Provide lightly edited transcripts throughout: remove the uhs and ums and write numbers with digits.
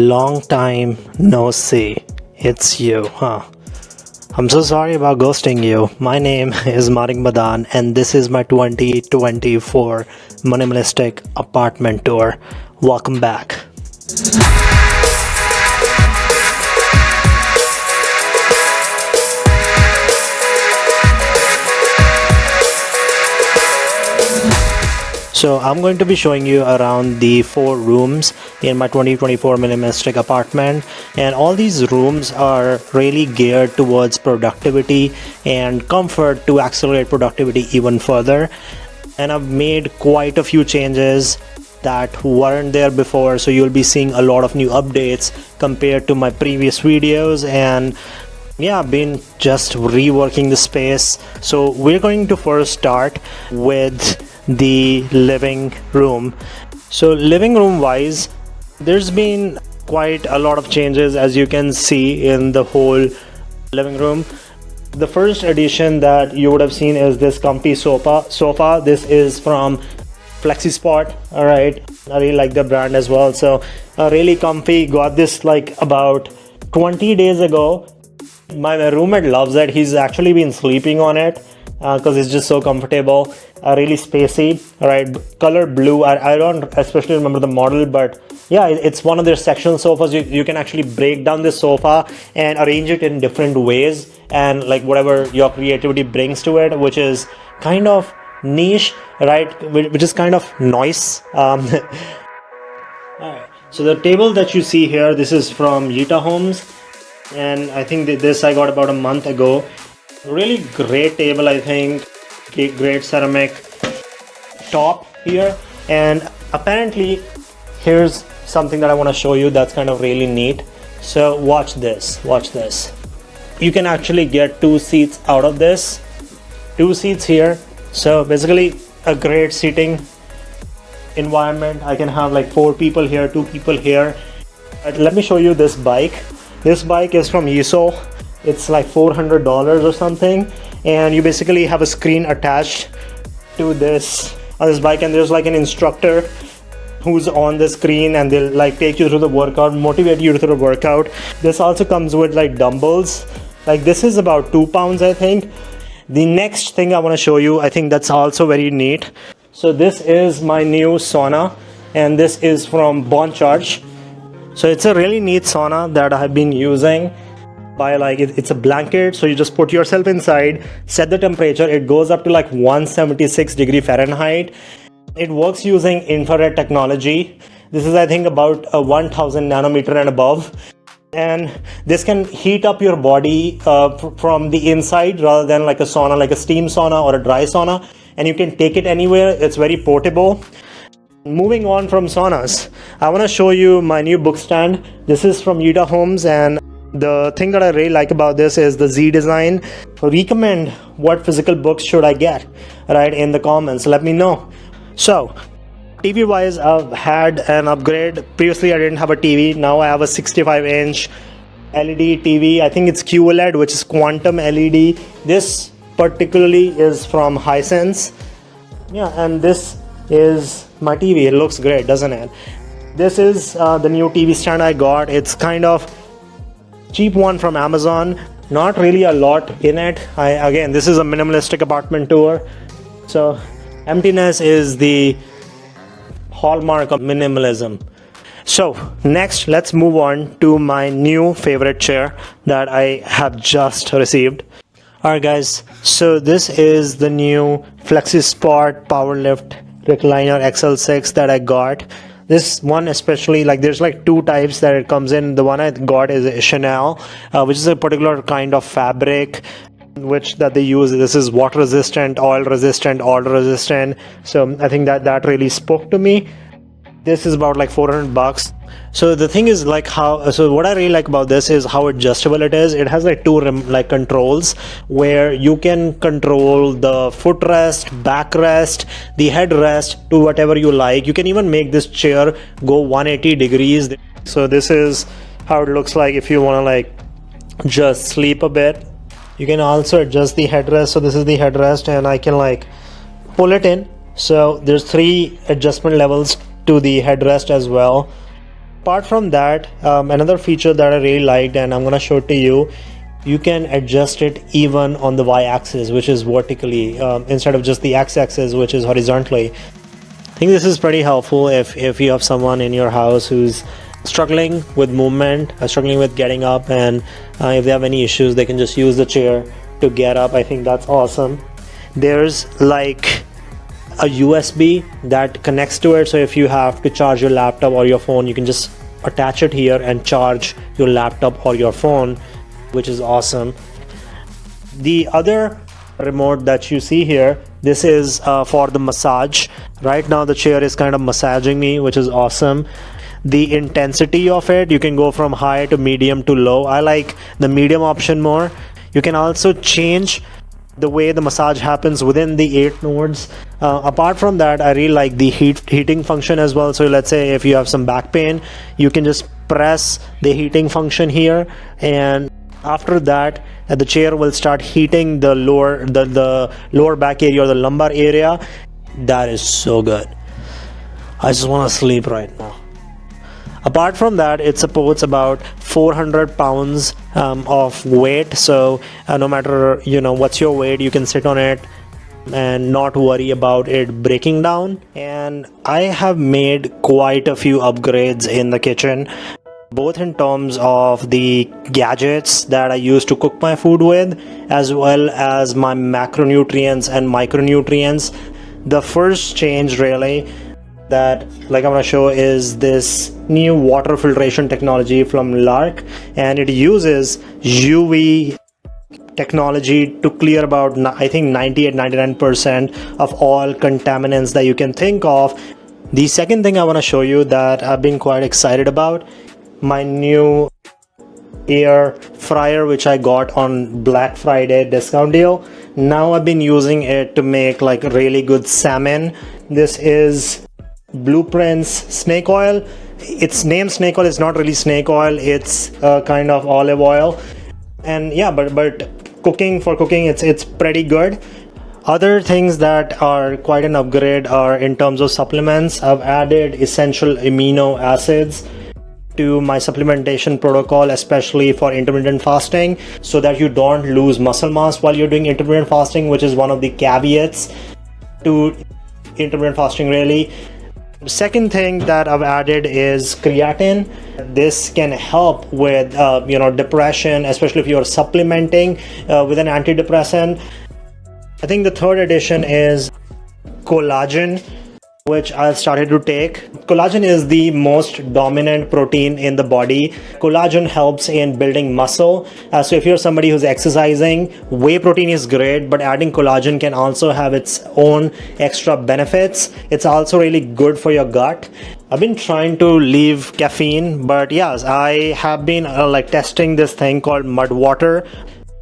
Long time no see. It's you, huh? I'm so sorry about ghosting you. My name is Manik Madaan and this is my 2024 minimalistic apartment tour. Welcome back. So I'm going to be showing you around the 4 rooms in my 2024 minimalistic apartment, and all these rooms are really geared towards productivity and comfort to accelerate productivity even further. And I've made quite a few changes that weren't there before, so you'll be seeing a lot of new updates compared to my previous videos. And yeah, I've been just reworking the space. So we're going to first start with the living room. So living room wise, there's been quite a lot of changes, as you can see in the whole living room. The first addition that you would have seen is this comfy sofa. This is from FlexiSpot. All right, I really like the brand as well. So really comfy. Got this like about 20 days ago. My roommate loves it. He's actually been sleeping on it because it's just so comfortable. Really spacey. All right, color blue. I don't especially remember the model, but yeah, it's one of their sectional sofas. You can actually break down this sofa and arrange it in different ways, and like whatever your creativity brings to it, which is kind of niche, right? Which is kind of nice. All right, so the table that you see here, this is from Yita Homes, and I think that this I got about a month ago. Really great table, I think. Great ceramic top here, and apparently here's something that I want to show you that's kind of really neat. So watch this. You can actually get 2 seats out of this. 2 seats here. So basically a great seating environment. I can have like 4 people here, 2 people here. Let me show you this bike. This bike is from Yiso. It's like $400 or something, and you basically have a screen attached to this on this bike, and there's like an instructor who's on the screen, and they'll like take you through the workout, motivate you through the workout. This also comes with like dumbbells. Like this is about 2 pounds, I think. The next thing I want to show you, I think that's also very neat. So this is my new sauna, and this is from Bon Charge. So it's a really neat sauna that I've been using. By like it's a blanket, so you just put yourself inside, set the temperature. It goes up to like 176 degree Fahrenheit. It works using infrared technology. This is I think about a 1000 nanometer and above, and this can heat up your body from the inside rather than like a sauna, like a steam sauna or a dry sauna, and you can take it anywhere. It's very portable. Moving on from saunas, I want to show you my new book stand. This is from Yita Homes, and the thing that I really like about this is the Z design. Recommend what physical books should I get, right, in the comments. Let me know. So TV wise, I've had an upgrade. Previously I didn't have a TV. Now I have a 65-inch LED TV. I think it's QLED, which is quantum LED. This particularly is from Hisense. Yeah, and this is my TV. It looks great, doesn't it? This is the new TV stand I got. It's kind of cheap one from Amazon. Not really a lot in it. Again, this is a minimalistic apartment tour, so emptiness is the hallmark of minimalism. So next, let's move on to my new favorite chair that I have just received. Alright guys, so this is the new FlexiSpot Powerlift Recliner XL6 that I got. This one especially, like there's like 2 types that it comes in. The one I got is a Chanel, which is a particular kind of fabric which that they use. This is water resistant, oil resistant, odor resistant. So I think that really spoke to me. This is about like $400. So the thing is like so what I really like about this is how adjustable it is. It has like 2 like controls where you can control the footrest, backrest, the headrest to whatever you like. You can even make this chair go 180 degrees. So this is how it looks like if you want to like just sleep a bit. You can also adjust the headrest. So this is the headrest, and I can like pull it in. So there's 3 adjustment levels to the headrest as well. Apart from that, another feature that I really liked, and I'm gonna show it to you, you can adjust it even on the y-axis, which is vertically, instead of just the x-axis, which is horizontally. I think this is pretty helpful if you have someone in your house who's struggling with movement, struggling with getting up, and if they have any issues, they can just use the chair to get up. I think that's awesome. There's like a USB that connects to it, so if you have to charge your laptop or your phone, you can just attach it here and charge your laptop or your phone, which is awesome. The other remote that you see here, this is for the massage. Right now the chair is kind of massaging me, which is awesome. The intensity of it, you can go from high to medium to low. I like the medium option more. You can also change the way the massage happens within the 8 nodes. Apart from that, I really like the heating function as well. So let's say if you have some back pain, you can just press the heating function here, and after that the chair will start heating the lower back area or the lumbar area. That is so good. I just want to sleep right now. Apart from that, it supports about 400 pounds of weight, so no matter what's your weight, you can sit on it and not worry about it breaking down. And I have made quite a few upgrades in the kitchen, both in terms of the gadgets that I use to cook my food with, as well as my macronutrients and micronutrients. The first change really that I'm gonna show is this new water filtration technology from Lark, and it uses UV technology to clear about, I think, 98-99% of all contaminants that you can think of. The second thing I want to show you that I've been quite excited about, my new air fryer, which I got on Black Friday discount deal. Now I've been using it to make like really good salmon. This is Blueprint's snake oil. It's named snake oil. It's not really snake oil, it's kind of olive oil. And yeah, but for cooking it's pretty good. Other things that are quite an upgrade are in terms of supplements. I've added essential amino acids to my supplementation protocol, especially for intermittent fasting, so that you don't lose muscle mass while you're doing intermittent fasting, which is one of the caveats to intermittent fasting really. The second thing that I've added is creatine. This can help with depression, especially if you're supplementing with an antidepressant. I think the third addition is collagen, which I've started to take. Collagen is the most dominant protein in the body. Collagen helps in building muscle. So if you're somebody who's exercising, whey protein is great, but adding collagen can also have its own extra benefits. It's also really good for your gut. I've been trying to leave caffeine, but yes, I have been testing this thing called mud water.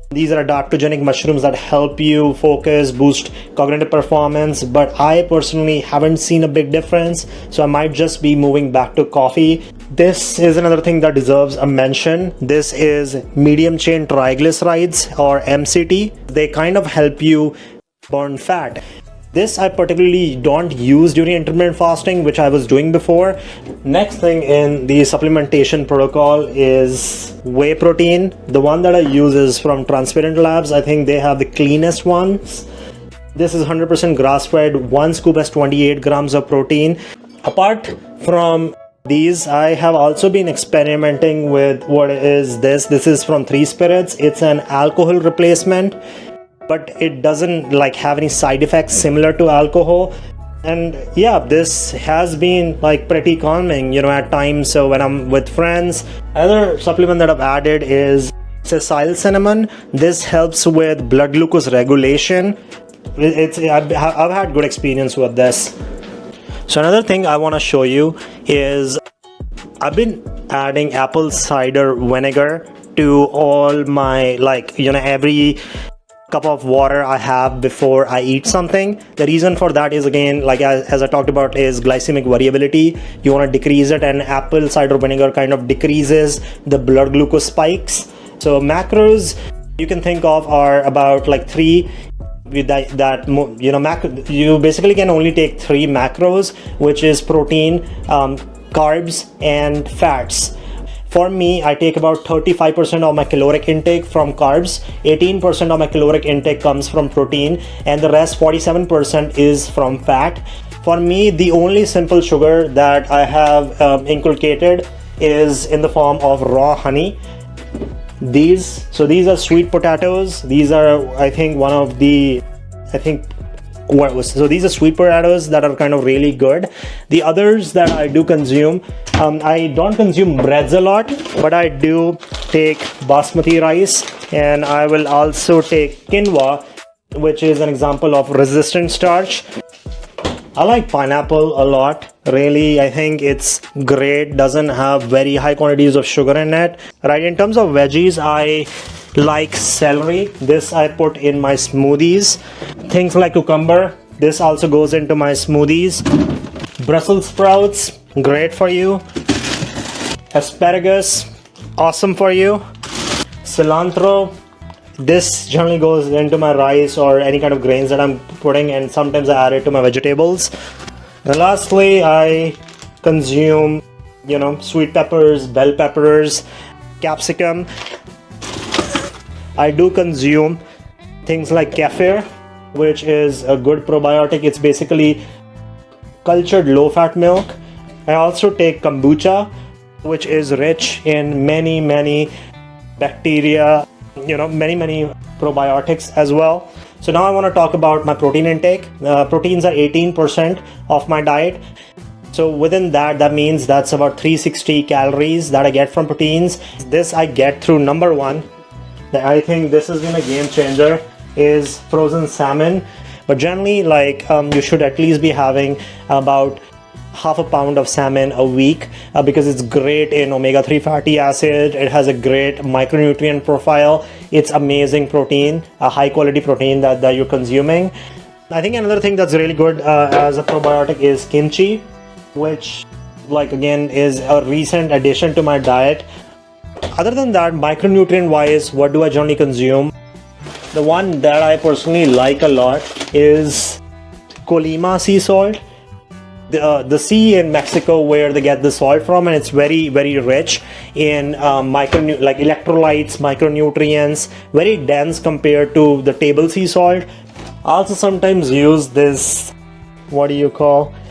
These are adaptogenic mushrooms that help you focus, boost cognitive performance, but I personally haven't seen a big difference, so I might just be moving back to coffee. This is another thing that deserves a mention. This is medium chain triglycerides, or MCT. They kind of help you burn fat. This I particularly don't use during intermittent fasting, which I was doing before. Next thing in the supplementation protocol is whey protein. The one that I use is from Transparent Labs. I think they have the cleanest ones. This is 100% grass-fed. 1 scoop has 28 grams of protein. Apart from these, I have also been experimenting with what is this. This is from Three Spirits. It's an alcohol replacement, but it doesn't have any side effects similar to alcohol. And yeah, this has been pretty calming at times. So when I'm with friends, another supplement that I've added is sesile cinnamon. This helps with blood glucose regulation. I've had good experience with this. So another thing I want to show you is I've been adding apple cider vinegar to all my every cup of water I have before I eat something. The reason for that is, again, as I talked about, is glycemic variability. You want to decrease it, and apple cider vinegar kind of decreases the blood glucose spikes. So macros you can think of are about 3. With you basically can only take 3 macros, which is protein, carbs and fats. For me, I take about 35% of my caloric intake from carbs, 18% of my caloric intake comes from protein, and the rest 47% is from fat. For me, the only simple sugar that I have inculcated is in the form of raw honey. These are sweet potatoes. These are, I think, these are sweet potatoes that are kind of really good. The others that I do consume, I don't consume breads a lot, but I do take basmati rice, and I will also take quinoa, which is an example of resistant starch. I like pineapple a lot. Really, I think it's great. Doesn't have very high quantities of sugar in it. Right, in terms of veggies, I like celery. This I put in my smoothies. Things like cucumber, this also goes into my smoothies. Brussels sprouts, great for you. Asparagus, awesome for you. Cilantro, this generally goes into my rice or any kind of grains that I'm putting, and sometimes I add it to my vegetables. And lastly, I consume, sweet peppers, bell peppers, capsicum. I do consume things like kefir, which is a good probiotic. It's basically cultured low-fat milk. I also take kombucha, which is rich in many bacteria, many probiotics as well. So now I want to talk about my protein intake. Proteins are 18% of my diet. So within that means that's about 360 calories that I get from proteins. This I get through, number one, I think this has been a game changer, is frozen salmon. But generally, you should at least be having about half a pound of salmon a week, because it's great in omega-3 fatty acid. It has a great micronutrient profile. It's amazing protein, a high quality protein that you're consuming. I think another thing that's really good as a probiotic is kimchi, which again is a recent addition to my diet. Other than that, micronutrient wise, what do I generally consume? The one that I personally like a lot is Colima sea salt. The sea in Mexico where they get the salt from, and it's very rich in electrolytes, micronutrients, very dense compared to the table sea salt. I also sometimes use this,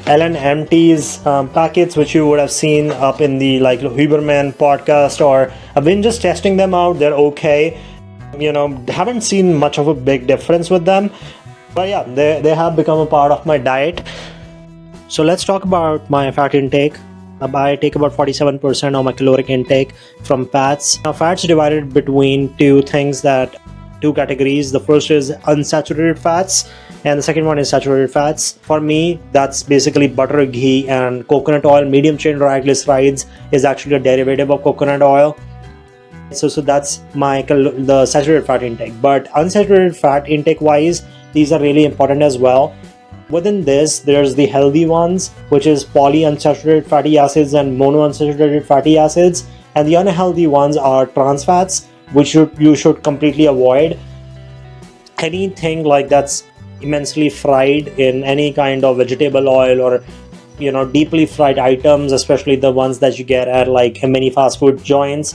LNMT's packets, which you would have seen up in the Huberman podcast, or I've been just testing them out. They're okay. Haven't seen much of a big difference with them, but yeah, they have become a part of my diet. So let's talk about my fat intake. I take about 47% of my caloric intake from fats. Now, fats divided between two categories. The first is unsaturated fats, and the second one is saturated fats. For me, that's basically butter, ghee, and coconut oil. Medium chain triglycerides is actually a derivative of coconut oil. So that's the saturated fat intake. But unsaturated fat intake wise, these are really important as well. Within this, there's the healthy ones, which is polyunsaturated fatty acids and monounsaturated fatty acids, and the unhealthy ones are trans fats, which you should completely avoid. Anything that's immensely fried in any kind of vegetable oil, or deeply fried items, especially the ones that you get at many fast food joints,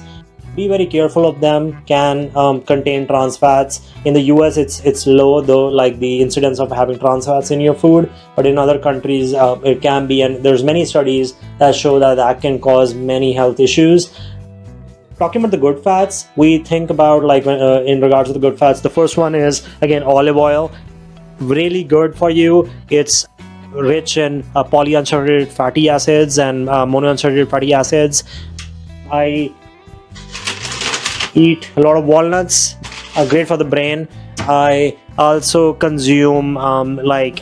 be very careful of them. Can contain trans fats. In the US, it's low though, the incidence of having trans fats in your food, but in other countries it can be, and there's many studies that show that can cause many health issues. Talking about the good fats, we think about in regards to the good fats, the first one is again olive oil. Really good for you. It's rich in polyunsaturated fatty acids and monounsaturated fatty acids. I eat a lot of walnuts, are great for the brain. I also consume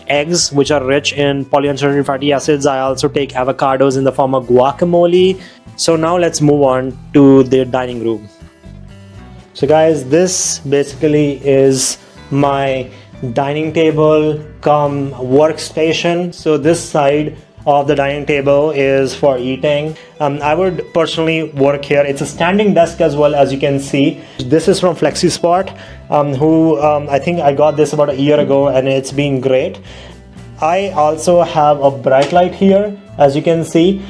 eggs, which are rich in polyunsaturated fatty acids. I also take avocados in the form of guacamole. So now let's move on to the dining room. So guys, this basically is my dining table come workstation. So this side of the dining table is for eating. I would personally work here. It's a standing desk as well, as you can see. This is from FlexiSpot, I think I got this about a year ago, and it's been great. I also have a bright light here, as you can see.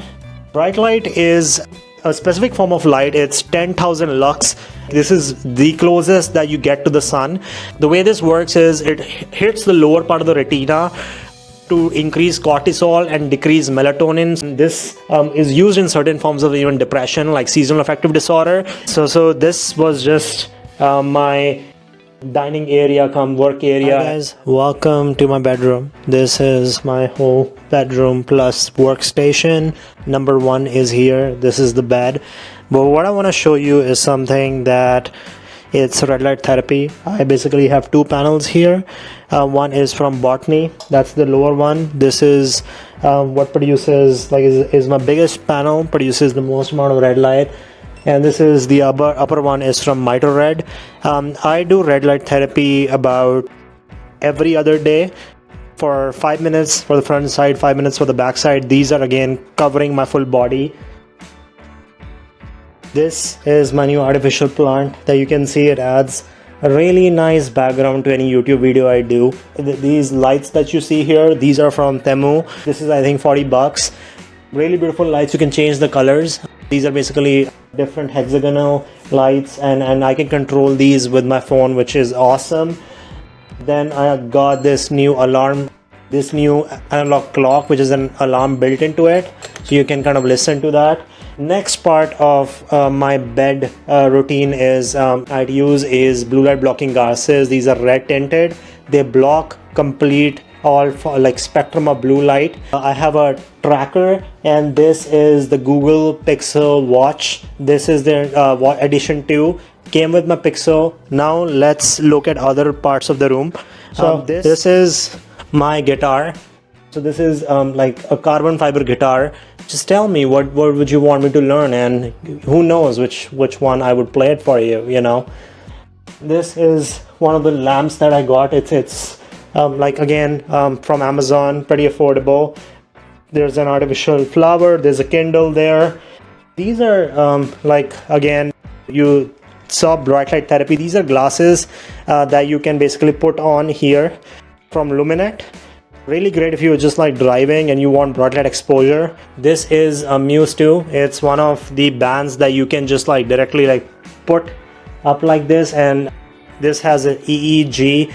Bright light is a specific form of light. It's 10,000 lux. This is the closest that you get to the sun. The way this works is it hits the lower part of the retina to increase cortisol and decrease melatonin. This is used in certain forms of even depression, like seasonal affective disorder. So this was just my dining area come work area. Hi guys, welcome to my bedroom. This is my whole bedroom plus workstation. Number one is here. This is the bed. But what I want to show you is something that it's red light therapy. I basically have two panels here. One is from Botany. That's the lower one. This is what produces is my biggest panel, produces the most amount of red light. And this is the upper one is from Mito Red. I do red light therapy about every other day for 5 minutes for the front side, 5 minutes for the back side. These are again covering my full body. This is my new artificial plant that you can see. It adds a really nice background to any YouTube video I do. These lights that you see here, these are from Temu. This is I think $40. Really beautiful lights. You can change the colors. These are basically different hexagonal lights, and I can control these with my phone, which is awesome. Then I got this new alarm, this new analog clock, which is an alarm built into it, so you can kind of listen to that. Next part of my bed routine is I use is blue light blocking glasses. These are red tinted. They block complete all like spectrum of blue light. I have a tracker, and this is the Google Pixel watch. This is their edition 2, came with my Pixel. Now let's look at other parts of the room. So this is my guitar. So this is like a carbon fiber guitar. Just tell me what would you want me to learn, and who knows which one I would play it for you, you know. This is one of the lamps that I got. It's like again from Amazon, pretty affordable. There's an artificial flower, there's a Kindle there. These are like again, you saw bright light therapy. These are glasses that you can basically put on here from Luminet. Really great if you're just like driving and you want bright light exposure. This is a Muse 2. It's one of the bands that you can just like directly like put up like this, and this has an EEG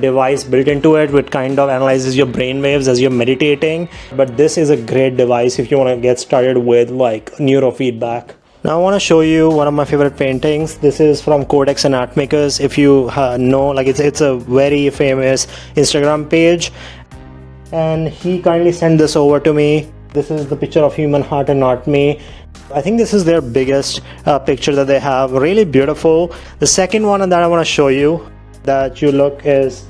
device built into it, which kind of analyzes your brain waves as you're meditating. But this is a great device if you want to get started with like neurofeedback. Now I want to show you one of my favorite paintings. This is from Codex Anatomicus. If you know, like it's a very famous Instagram page, and he kindly sent this over to me. This is the picture of human heart anatomy. I think this is their biggest picture that they have. Really beautiful. The second one that I want to show you that you look is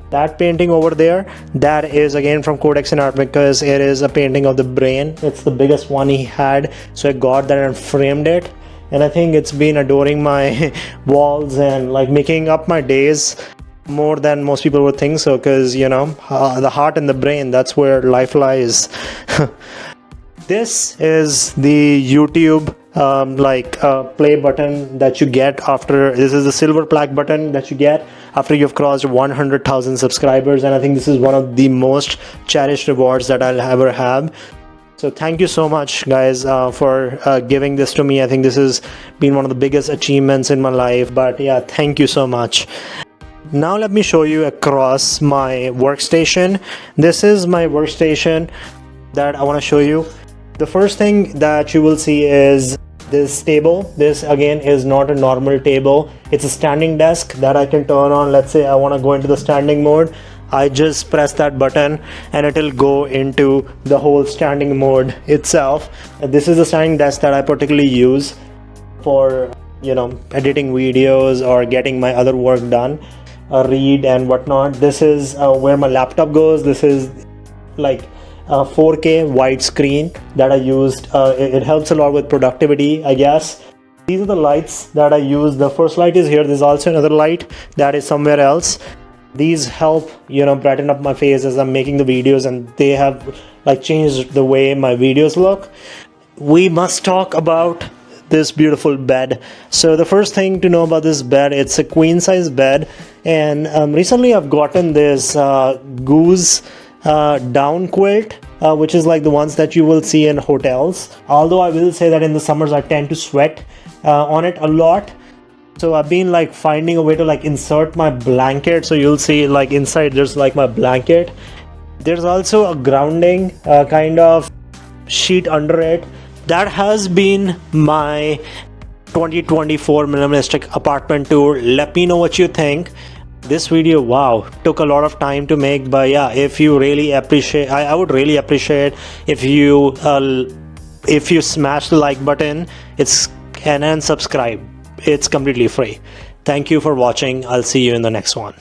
that painting over there. That is again from Codex Anatomicus. It is a painting of the brain. It's the biggest one he had, so I got that and framed it, and I think it's been adoring my walls and like making up my days more than most people would think so, because you know the heart and the brain, that's where life lies. This is the YouTube play button that you get after. This is the silver plaque button that you get after you've crossed 100,000 subscribers, and I think this is one of the most cherished rewards that I'll ever have. So thank you so much guys for giving this to me. I think this has been one of the biggest achievements in my life, but yeah, thank you so much. Now let me show you across my workstation. This is my workstation that I want to show you. The first thing that you will see is this table. This again is not a normal table. It's a standing desk that I can turn on. Let's say I want to go into the standing mode. I just press that button and it'll go into the whole standing mode itself. This is the standing desk that I particularly use for, you know, editing videos or getting my other work done, read and whatnot. This is where my laptop goes. This is like 4K widescreen that I used. It helps a lot with productivity, I guess. These are the lights that I use. The first light is here. There's also another light that is somewhere else. These help, you know, brighten up my face as I'm making the videos, and they have like changed the way my videos look. We must talk about this beautiful bed. So the first thing to know about this bed, it's a queen size bed, and recently I've gotten this goose down quilt which is like the ones that you will see in hotels. Although I will say that in the summers I tend to sweat on it a lot. So I've been like finding a way to like insert my blanket. So you'll see like inside there's like my blanket. There's also a grounding kind of sheet under it. That has been my 2024 minimalistic apartment tour. Let me know what you think. This video, wow, took a lot of time to make, but yeah, if you really appreciate, I would really appreciate if you smash the like button, and subscribe. It's completely free. Thank you for watching. I'll see you in the next one.